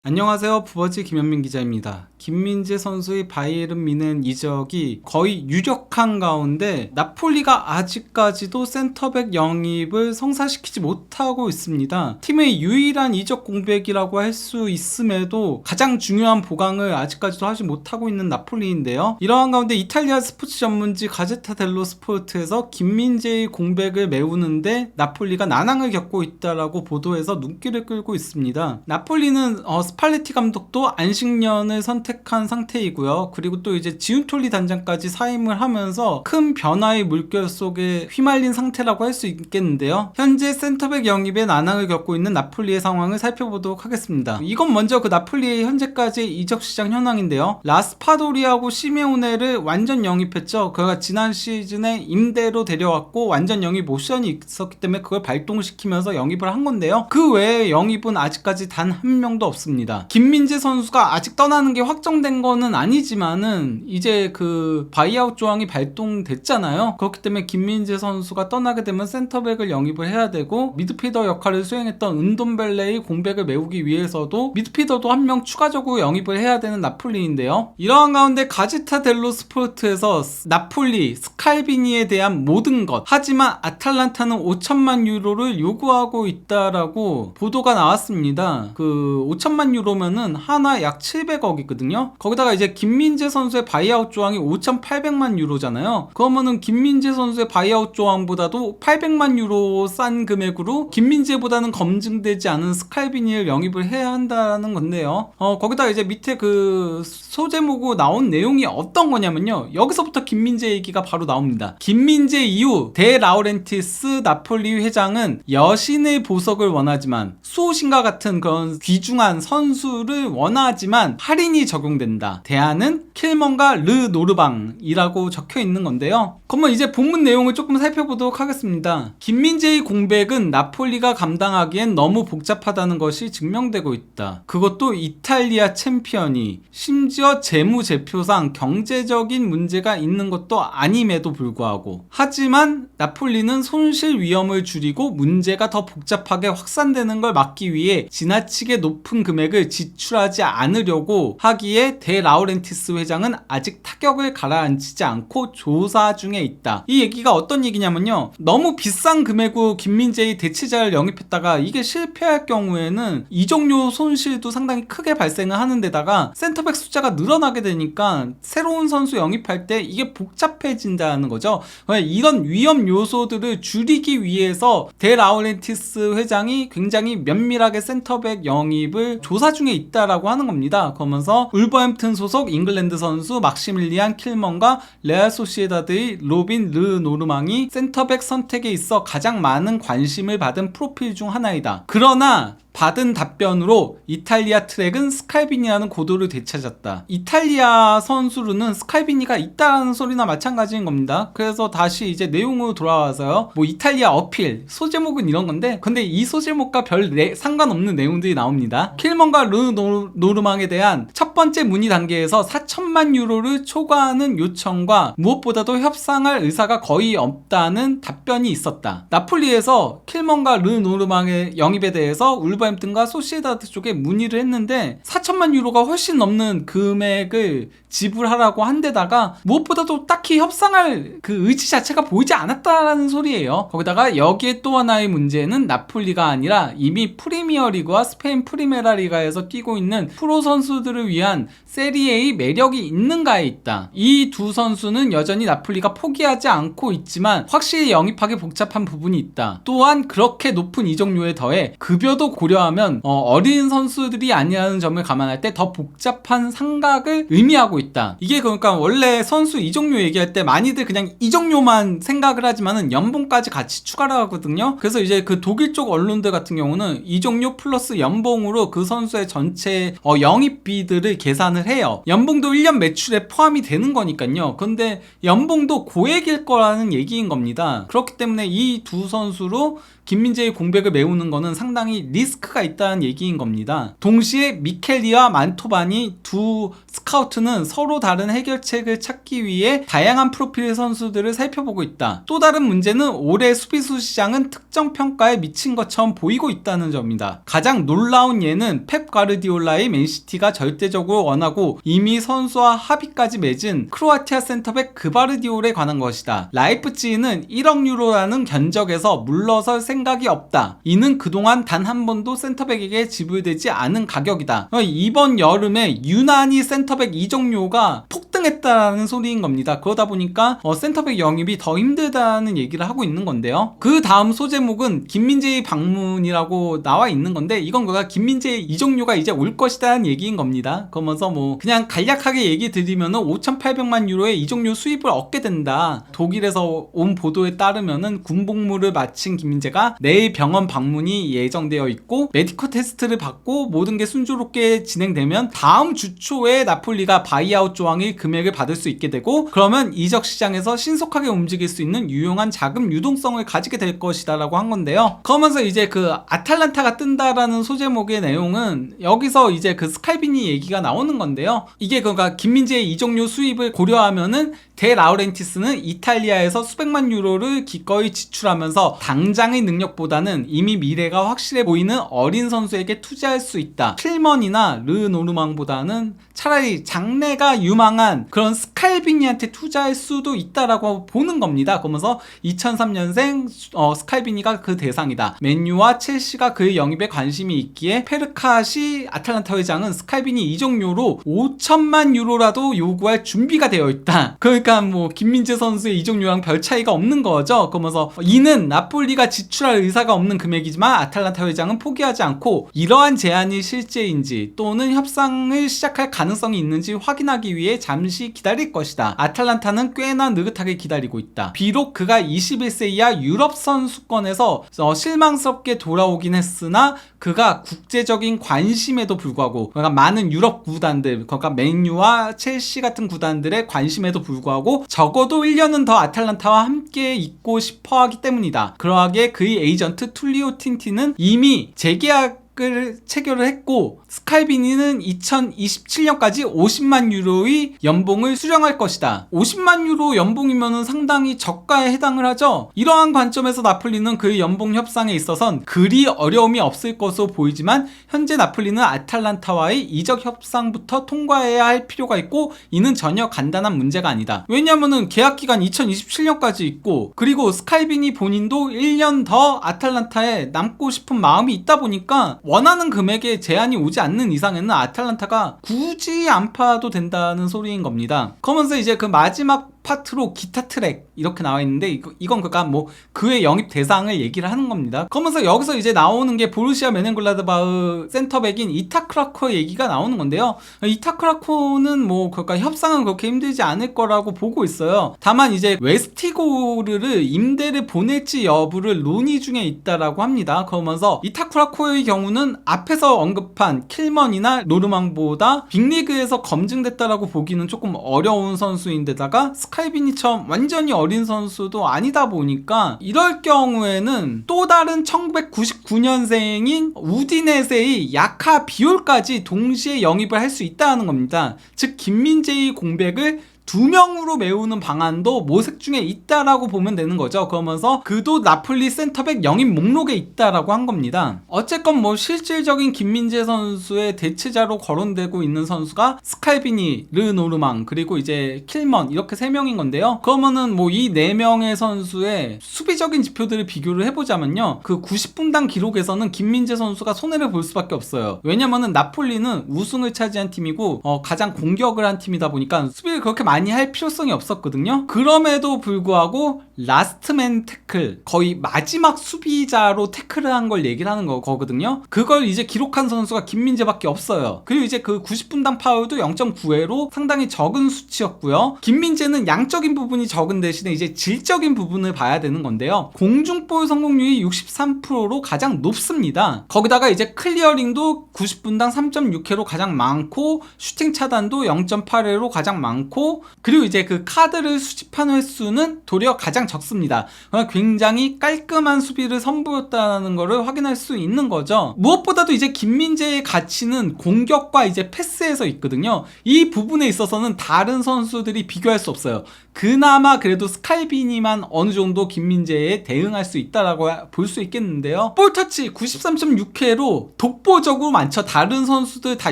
안녕하세요. 부버지 김현민 기자입니다. 김민재 선수의 바이에른 뮌헨 이적이 거의 유력한 가운데 나폴리가 아직까지도 센터백 영입을 성사시키지 못하고 있습니다. 팀의 유일한 이적 공백이라고 할 수 있음에도 가장 중요한 보강을 아직까지도 하지 못하고 있는 나폴리인데요. 이러한 가운데 이탈리아 스포츠 전문지 가제타 델로 스포르트에서 김민재의 공백을 메우는데 나폴리가 난항을 겪고 있다라고 보도해서 눈길을 끌고 있습니다. 나폴리는 스팔레티 감독도 안식년을 선택한 상태이고요. 그리고 또 이제 지운톨리 단장까지 사임을 하면서 큰 변화의 물결 속에 휘말린 상태라고 할 수 있겠는데요. 현재 센터백 영입에 난항을 겪고 있는 나폴리의 상황을 살펴보도록 하겠습니다. 이건 먼저 그 나폴리의 현재까지의 이적 시장 현황인데요. 라스파도리하고 시메오네를 완전 영입했죠. 그가 지난 시즌에 임대로 데려왔고 완전 영입 옵션이 있었기 때문에 그걸 발동시키면서 영입을 한 건데요. 그 외에 영입은 아직까지 단 한 명도 없습니다. 김민재 선수가 아직 떠나는 게 확정된 거는 아니지만은 이제 그 바이아웃 조항이 발동됐잖아요. 그렇기 때문에 김민재 선수가 떠나게 되면 센터백을 영입을 해야 되고 미드필더 역할을 수행했던 은돔벨레의 공백을 메우기 위해서도 미드필더도 한 명 추가적으로 영입을 해야 되는 나폴리인데요. 이러한 가운데 가제타 델로 스포르트에서 나폴리, 스칼비니에 대한 모든 것, 하지만 아탈란타는 5천만 유로를 요구하고 있다라고 보도가 나왔습니다. 그 5천만 유로면은 하나 약 700억이거든요. 거기다가 이제 김민재 선수의 바이아웃 조항이 5,800만 유로잖아요. 그러면은 김민재 선수의 바이아웃 조항보다도 800만 유로 싼 금액으로 김민재보다는 검증되지 않은 스칼비니를 영입을 해야 한다는 건데요. 거기다가 이제 밑에 그 소제목으로 나온 내용이 어떤 거냐면요. 여기서부터 김민재 얘기가 바로 나옵니다. 김민재 이후 데 라우렌티스 나폴리 회장은 여신의 보석을 원하지만 수호신과 같은 그런 귀중한 선수를 원하지만 할인이 적용된다. 대안은 킬먼과 르 노르방이라고 적혀 있는 건데요. 그러면 이제 본문 내용을 조금 살펴보도록 하겠습니다. 김민재의 공백은 나폴리가 감당하기엔 너무 복잡하다는 것이 증명되고 있다. 그것도 이탈리아 챔피언이 심지어 재무제표상 경제적인 문제가 있는 것도 아님에도 불구하고, 하지만 나폴리는 손실 위험을 줄이고 문제가 더 복잡하게 확산되는 걸 막기 위해 지나치게 높은 금액을 지출하지 않으려고 하기에 데 라우렌티스 회장은 아직 타격을 가라앉히지 않고 조사 중에 있다. 이 얘기가 어떤 얘기냐면요, 너무 비싼 금액으로 김민재의 대체자를 영입했다가 이게 실패할 경우에는 이적료 손실도 상당히 크게 발생을 하는 데다가 센터백 숫자가 늘어나게 되니까 새로운 선수 영입할 때 이게 복잡해진다는 거죠. 이런 위험 요소들을 줄이기 위해서 데 라우렌티스 회장이 굉장히 면밀하게 센터백 영입을 조사 중에 있다라고 하는 겁니다. 그러면서 울버햄튼 소속 잉글랜드 선수 막시밀리안 킬먼과 레알 소시에다드의 로빈 르 노르망이 센터백 선택에 있어 가장 많은 관심을 받은 프로필 중 하나이다. 그러나 받은 답변으로 이탈리아 트랙은 스칼비니라는 고도를 되찾았다. 이탈리아 선수로는 스칼비니가 있다는 소리나 마찬가지인 겁니다. 그래서 다시 이제 내용으로 돌아와서요, 뭐 이탈리아 어필, 소제목은 이런 건데, 근데 이 소제목과 별 상관없는 내용들이 나옵니다. 킬먼과 르 노르망에 대한 첫 번째 문의 단계에서 4천만 유로를 초과하는 요청과 무엇보다도 협상할 의사가 거의 없다는 답변이 있었다. 나폴리에서 킬먼과 르 노르망의 영입에 대해서 울버햄튼과 소시에다드 쪽에 문의를 했는데 4천만 유로가 훨씬 넘는 금액을 지불하라고 한 데다가 무엇보다도 딱히 협상할 그 의지 자체가 보이지 않았다라는 소리예요. 거기다가 여기에 또 하나의 문제는 나폴리가 아니라 이미 프리미어리그와 스페인 프리메라 리가에서 뛰고 있는 프로 선수들을 위한 세리에의 매력이 있는가에 있다. 이 두 선수는 여전히 나폴리가 포기하지 않고 있지만 확실히 영입하기 복잡한 부분이 있다. 또한 그렇게 높은 이적료에 더해 급여도 고려하면 어린 선수들이 아니라는 점을 감안할 때 더 복잡한 상각을 의미하고 있다. 이게 그러니까 원래 선수 이적료 얘기할 때 많이들 그냥 이적료만 생각을 하지만은 연봉까지 같이 추가를 하거든요. 그래서 이제 그 독일 쪽 언론들 같은 경우는 이적료 플러스 연봉으로 그 선수의 전체 영입비들을 계산을 해요. 연봉도 1년 매출에 포함이 되는 거니까요. 근데 연봉도 고액일 거라는 얘기인 겁니다. 그렇기 때문에 이 두 선수로 김민재의 공백을 메우는 거는 상당히 리스크 리스크가 있다는 얘기인 겁니다. 동시에 미켈리와 만토바니 두 스카우트는 서로 다른 해결책을 찾기 위해 다양한 프로필의 선수들을 살펴보고 있다. 또 다른 문제는 올해 수비수 시장은 특정 평가에 미친 것처럼 보이고 있다는 점입니다. 가장 놀라운 예는 펩 가르디올라의 맨시티가 절대적으로 원하고 이미 선수와 합의까지 맺은 크로아티아 센터백 그바르디올에 관한 것이다. 라이프치히는 1억 유로라는 견적에서 물러설 생각이 없다. 이는 그동안 단 한 번도 센터백에게 지불되지 않은 가격이다. 이번 여름에 유난히 센터백 이적료가 폭등했다는 소리인 겁니다. 그러다 보니까 센터백 영입이 더 힘들다는 얘기를 하고 있는 건데요. 그 다음 소제목은 김민재의 방문이라고 나와 있는 건데, 이건 그가 김민재의 이적료가 이제 올 것이다는 얘기인 겁니다. 그러면서 뭐 그냥 간략하게 얘기 드리면은 5,800만 유로의 이적료 수입을 얻게 된다. 독일에서 온 보도에 따르면은 군복무를 마친 김민재가 내일 병원 방문이 예정되어 있고, 메디컬 테스트를 받고 모든 게 순조롭게 진행되면 다음 주 초에 나폴리가 바이아웃 조항의 금액을 받을 수 있게 되고, 그러면 이적 시장에서 신속하게 움직일 수 있는 유용한 자금 유동성을 가지게 될 것이다 라고 한 건데요. 그러면서 이제 그 아탈란타가 뜬다라는 소제목의 내용은 여기서 이제 그 스칼비니 얘기가 나오는 건데요. 이게 그러니까 김민재의 이적료 수입을 고려하면은 데 라우렌티스는 이탈리아에서 수백만 유로를 기꺼이 지출하면서 당장의 능력보다는 이미 미래가 확실해 보이는 어린 선수에게 투자할 수 있다. 킬먼이나 르노르망보다는 차라리 장래가 유망한 그런 스칼비니한테 투자할 수도 있다라고 보는 겁니다. 그러면서 2003년생 스칼비니가 그 대상이다. 맨유와 첼시가 그의 영입에 관심이 있기에 페르카시 아탈란타 회장은 스칼비니 이적료로 5천만 유로라도 요구할 준비가 되어 있다. 그러니까 뭐 김민재 선수의 이적료랑 별 차이가 없는 거죠. 그러면서 이는 나폴리가 지출할 의사가 없는 금액이지만 아탈란타 회장은 포기하지 않고 이러한 제안이 실제인지 또는 협상을 시작할 가능성이 있는지 확인하기 위해 잠시 기다릴 것이다. 아탈란타는 꽤나 느긋하게 기다리고 있다. 비록 그가 21세 이하 유럽 선수권에서 실망스럽게 돌아오긴 했으나 그가 국제적인 관심에도 불구하고, 그러니까 많은 유럽 구단들, 그러니까 맨유와 첼시 같은 구단들의 관심에도 불구하고 적어도 1년은 더 아탈란타와 함께 있고 싶어 하기 때문이다. 그러하기에 그의 에이전트 툴리오 틴티는 이미 재계약을 체결을 했고, 스칼비니는 2027년까지 50만 유로의 연봉을 수령할 것이다. 50만 유로 연봉이면 상당히 저가에 해당을 하죠. 이러한 관점에서 나폴리는 그의 연봉 협상에 있어선 그리 어려움이 없을 것으로 보이지만, 현재 나폴리는 아탈란타와의 이적 협상부터 통과해야 할 필요가 있고, 이는 전혀 간단한 문제가 아니다. 왜냐면은 계약 기간 2027년까지 있고, 그리고 스칼비니 본인도 1년 더 아탈란타에 남고 싶은 마음이 있다 보니까 원하는 금액에 제한이 오지 않는 이상에는 아탈란타가 굳이 안 파도 된다는 소리인 겁니다. 그러면서 이제 그 마지막 파트로 기타 트랙 이렇게 나와 있는데, 이건 그니까 뭐 그의 영입 대상을 얘기를 하는 겁니다. 그러면서 여기서 이제 나오는 게 보루시아 메넨글라드바흐 센터백인 이타크라코 얘기가 나오는 건데요. 이타크라코는 뭐 그러니까 협상은 그렇게 힘들지 않을 거라고 보고 있어요. 다만 이제 웨스티고르를 임대를 보낼지 여부를 논의 중에 있다라고 합니다. 그러면서 이타크라코의 경우는 앞에서 언급한 킬먼이나 노르망보다 빅리그에서 검증됐다라고 보기는 조금 어려운 선수인데다가 스칼비니처럼 완전히 어린 선수도 아니다 보니까, 이럴 경우에는 또 다른 1999년생인 우디네세의 야카 비올까지 동시에 영입을 할 수 있다는 겁니다. 즉 김민재의 공백을 2명으로 메우는 방안도 모색 중에 있다라고 보면 되는 거죠. 그러면서 그도 나폴리 센터백 영입 목록에 있다라고 한 겁니다. 어쨌건 뭐 실질적인 김민재 선수의 대체자로 거론되고 있는 선수가 스칼비니, 르노르망, 그리고 이제 킬먼, 이렇게 3명인 건데요. 그러면은 뭐 이 4명의 선수의 수비적인 지표들을 비교를 해보자면요, 그 90분당 기록에서는 김민재 선수가 손해를 볼 수밖에 없어요. 왜냐면은 나폴리는 우승을 차지한 팀이고 가장 공격을 한 팀이다 보니까 수비를 그렇게 많이 할 필요성이 없었거든요. 그럼에도 불구하고 라스트맨 태클, 거의 마지막 수비자로 태클을 한 걸 얘기를 하는 거거든요. 그걸 이제 기록한 선수가 김민재밖에 없어요. 그리고 이제 그 90분당 파울도 0.9회로 상당히 적은 수치였고요. 김민재는 양적인 부분이 적은 대신에 이제 질적인 부분을 봐야 되는 건데요. 공중볼 성공률이 63%로 가장 높습니다. 거기다가 이제 클리어링도 90분당 3.6회로 가장 많고, 슈팅 차단도 0.8회로 가장 많고, 그리고 이제 그 카드를 수집한 횟수는 도리어 가장 가장 적습니다. 그러니까 굉장히 깔끔한 수비를 선보였다는 것을 확인할 수 있는 거죠. 무엇보다도 이제 김민재의 가치는 공격과 이제 패스에서 있거든요. 이 부분에 있어서는 다른 선수들이 비교할 수 없어요. 그나마 그래도 스칼비니만 어느 정도 김민재에 대응할 수 있다라고 볼 수 있겠는데요. 볼터치 93.6회로 독보적으로 많죠. 다른 선수들 다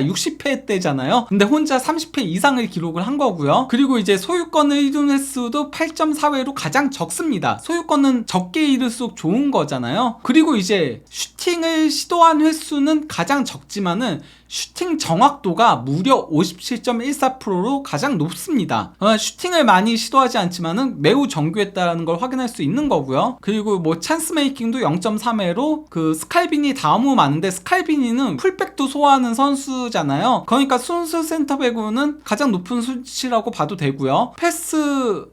60회대잖아요. 근데 혼자 30회 이상을 기록을 한 거고요. 그리고 이제 소유권을 이룬 횟수도 8.4회로 가장 적습니다. 소유권은 적게 이룰수록 좋은 거잖아요. 그리고 이제 슈팅을 시도한 횟수는 가장 적지만은 슈팅 정확도가 무려 57.14%로 가장 높습니다. 슈팅을 많이 시도하지 않지만은 매우 정교했다는 걸 확인할 수 있는 거고요. 그리고 뭐 찬스 메이킹도 0.3회로 그 스칼비니 다음으로 많은데 스칼비니는 풀백도 소화하는 선수잖아요. 그러니까 순수 센터백으로는 가장 높은 수치라고 봐도 되고요. 패스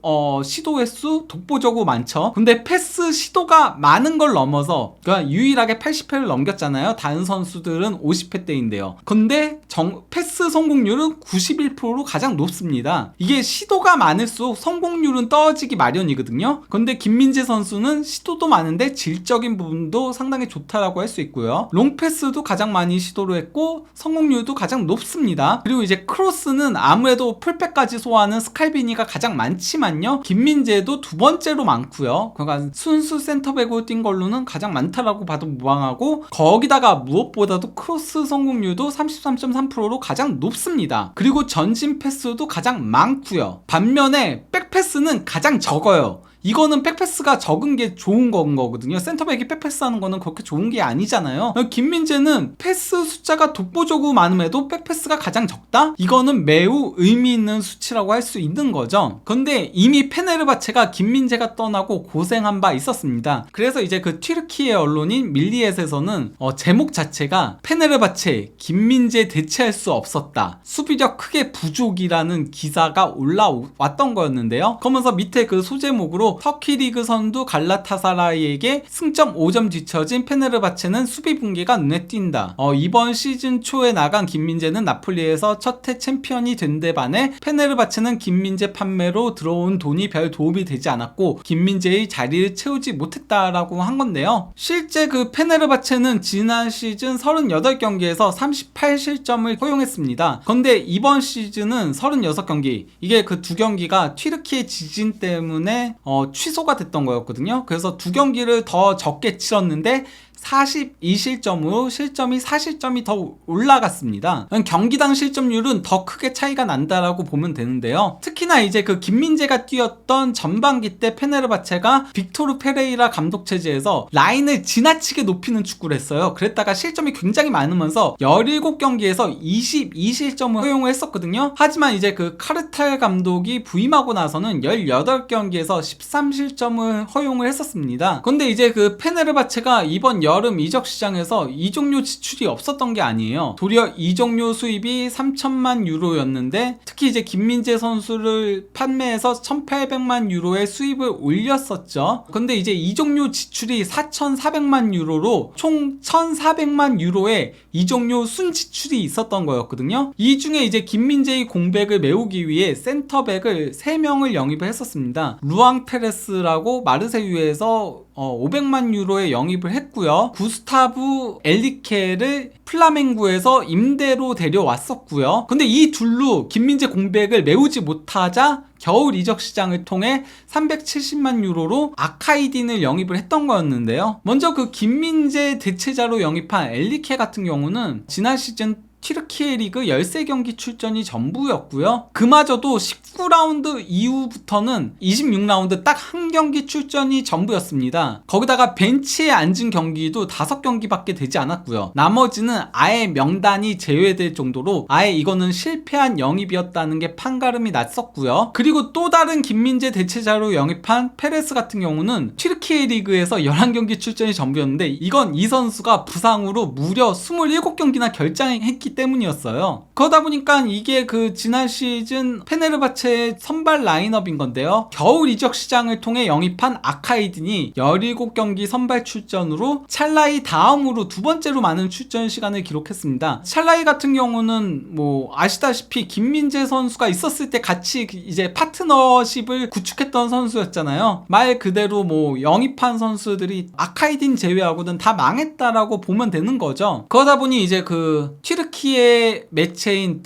시도 횟수 독보적으로 많죠. 근데 패스 시도가 많은 걸 넘어서 그러니까 유일하게 80회를 넘겼잖아요. 다른 선수들은 50회대인데요. 근데 패스 성공률은 91%로 가장 높습니다. 이게 시도가 많을수록 성공률은 떨어지기 마련이거든요. 근데 김민재 선수는 시도도 많은데 질적인 부분도 상당히 좋다라고 할 수 있고요. 롱패스도 가장 많이 시도를 했고 성공률도 가장 높습니다. 그리고 이제 크로스는 아무래도 풀백까지 소화하는 스칼비니가 가장 많지만요. 김민재도 두 번째로 많고요. 그러니까 순수 센터백으로 뛴 걸로는 가장 많다라고 봐도 무방하고 거기다가 무엇보다도 크로스 성공률도 33.3%로 가장 높습니다. 그리고 전진 패스도 가장 많고요. 반면에 백패스는 가장 적어요. 이거는 백패스가 적은 게 좋은 건 거거든요. 센터백이 백패스하는 거는 그렇게 좋은 게 아니잖아요. 김민재는 패스 숫자가 독보적으로 많음에도 백패스가 가장 적다? 이거는 매우 의미 있는 수치라고 할 수 있는 거죠. 근데 이미 페네르바체가 김민재가 떠나고 고생한 바 있었습니다. 그래서 이제 그 튀르키예 언론인 밀리엣에서는 제목 자체가 페네르바체 김민재 대체할 수 없었다. 수비력 크게 부족이라는 기사가 올라왔던 거였는데요. 그러면서 밑에 그 소제목으로 터키 리그 선두 갈라타사라이에게 승점 5점 뒤처진 페네르바체는 수비 붕괴가 눈에 띈다. 이번 시즌 초에 나간 김민재는 나폴리에서 첫 해 챔피언이 된 데 반해 페네르바체는 김민재 판매로 들어온 돈이 별 도움이 되지 않았고 김민재의 자리를 채우지 못했다라고 한 건데요. 실제 그 페네르바체는 지난 시즌 38경기에서 38실점을 허용했습니다. 그런데 이번 시즌은 36경기, 이게 그 두 경기가 튀르키예 지진 때문에 취소가 됐던 거였거든요. 그래서 두 경기를 더 적게 치렀는데 42실점으로 실점이 4실점이 더 올라갔습니다. 경기당 실점률은 더 크게 차이가 난다라고 보면 되는데요. 특히나 이제 그 김민재가 뛰었던 전반기 때 페네르바체가 빅토르 페레이라 감독 체제에서 라인을 지나치게 높이는 축구를 했어요. 그랬다가 실점이 굉장히 많으면서 17경기에서 22실점을 허용을 했었거든요. 하지만 이제 그 카르탈 감독이 부임하고 나서는 18경기에서 13실점을 허용을 했었습니다. 근데 이제 그 페네르바체가 이번 여름 이적 시장에서 이적료 지출이 없었던 게 아니에요. 도리어 이적료 수입이 3천만 유로였는데 특히 이제 김민재 선수를 판매해서 1,800만 유로의 수입을 올렸었죠. 근데 이제 이적료 지출이 4,400만 유로로 총 1,400만 유로의 이적료 순지출이 있었던 거였거든요. 이 중에 이제 김민재의 공백을 메우기 위해 센터백을 3명을 영입을 했었습니다. 루앙 페레스라고 마르세유에서 500만 유로에 영입을 했고요. 구스타브 엘리케를 플라멩구에서 임대로 데려왔었고요. 근데 이 둘로 김민재 공백을 메우지 못하자 겨울 이적 시장을 통해 370만 유로로 아카이딘을 영입을 했던 거였는데요. 먼저 그 김민재 대체자로 영입한 엘리케 같은 경우는 지난 시즌 튀르키예 리그 13경기 출전이 전부였고요. 그마저도 19라운드 이후부터는 26라운드 딱 한 경기 출전이 전부였습니다. 거기다가 벤치에 앉은 경기도 5경기밖에 되지 않았고요. 나머지는 아예 명단이 제외될 정도로 아예 이거는 실패한 영입이었다는 게 판가름이 났었고요. 그리고 또 다른 김민재 대체자로 영입한 페레스 같은 경우는 튀르키예 리그에서 11경기 출전이 전부였는데 이건 이 선수가 부상으로 무려 27경기나 결장했기 했기 때문이었어요. 그러다 보니까 이게 그 지난 시즌 페네르바체의 선발 라인업인 건데요. 겨울 이적 시장을 통해 영입한 아카이든이 17경기 선발 출전으로 찰라이 다음으로 두 번째로 많은 출전 시간을 기록했습니다. 찰라이 같은 경우는 뭐 아시다시피 김민재 선수가 있었을 때 같이 이제 파트너십을 구축했던 선수였잖아요. 말 그대로 뭐 영입한 선수들이 아카이딘 제외하고는 다 망했다라고 보면 되는 거죠. 그러다 보니 이제 그 튀르키예 매체인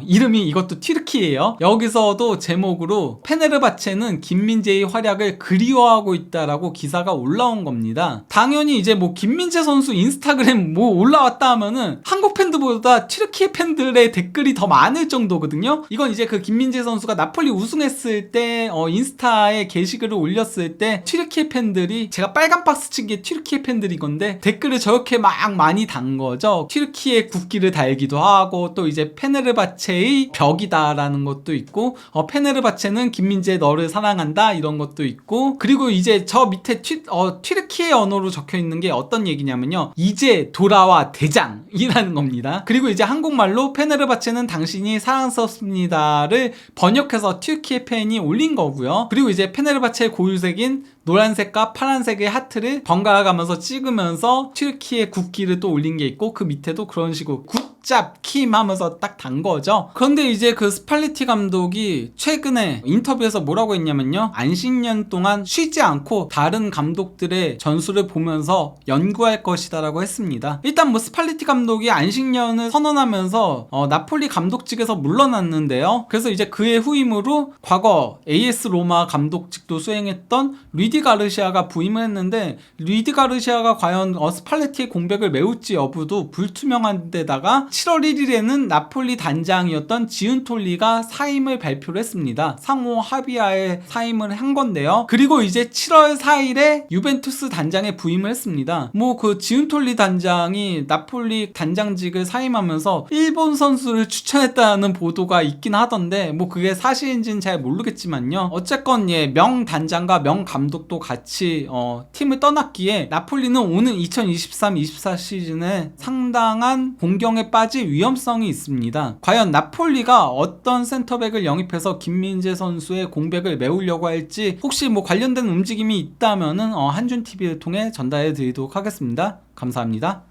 이름이 이것도 튀르키예요. 여기서도 제목으로 페네르바체는 김민재의 활약을 그리워하고 있다라고 기사가 올라온 겁니다. 당연히 이제 뭐 김민재 선수 인스타그램 뭐 올라왔다 하면은 한국 팬들보다 튀르키예 팬들의 댓글이 더 많을 정도거든요. 이건 이제 그 김민재 선수가 나폴리 우승했을 때 인스타에 게시글을 올렸을 때 튀르키예 팬들이, 제가 빨간 박스 친 게 튀르키예 팬들이건데 댓글을 저렇게 막 많이 단 거죠. 튀르키예 국기를 달기도 하고, 또 이제 페네르바체의 벽이다라는 것도 있고, 페네르바체는 김민재 너를 사랑한다 이런 것도 있고, 그리고 이제 저 밑에 튀르키예 언어로 적혀 있는 게 어떤 얘기냐면요, 이제 돌아와 대장이라는 겁니다. 그리고 이제 한국말로 페네르바체는 당신이 사랑스럽습니다를 번역해서 튀르키예 팬이 올린 거고요. 그리고 이제 페네르바체의 고유색인 노란색과 파란색의 하트를 번갈아 가면서 찍으면서 튀르키예 국기를 또 올린 게 있고, 그 밑에도 그런 식으로 굿잡 킴 하면서 딱 단 거죠. 그런데 이제 그 스팔리티 감독이 최근에 인터뷰에서 뭐라고 했냐면요, 안식년 동안 쉬지 않고 다른 감독들의 전술을 보면서 연구할 것이다 라고 했습니다. 일단 뭐 스팔리티 감독이 안식년을 선언하면서 나폴리 감독직에서 물러났는데요. 그래서 이제 그의 후임으로 과거 AS 로마 감독직도 수행했던 리디 가르시아가 부임을 했는데, 리디 가르시아가 과연 스팔레티의 공백을 메울지 여부도 불투명한 데다가 7월 1일에는 나폴리 단장이었던 지운톨리가 사임을 발표를 했습니다. 상호 합의하에 사임을 한 건데요. 그리고 이제 7월 4일에 유벤투스 단장에 부임을 했습니다. 뭐 그 지운톨리 단장이 나폴리 단장직을 사임하면서 일본 선수를 추천했다는 보도가 있긴 하던데, 뭐 그게 사실인지는 잘 모르겠지만요. 어쨌건 명 단장과 명 감독도 같이 팀을 떠났기에 나폴리는 오는 2023-24 시즌에 상당한 공경에 빠질 위험성이 있습니다. 과연 나폴리가 어떤 센터백을 영입해서 김민재 선수의 공백을 메우려고 할지, 혹시 뭐 관련된 움직임이 있다면은 한준TV를 통해 전달해 드리도록 하겠습니다. 감사합니다.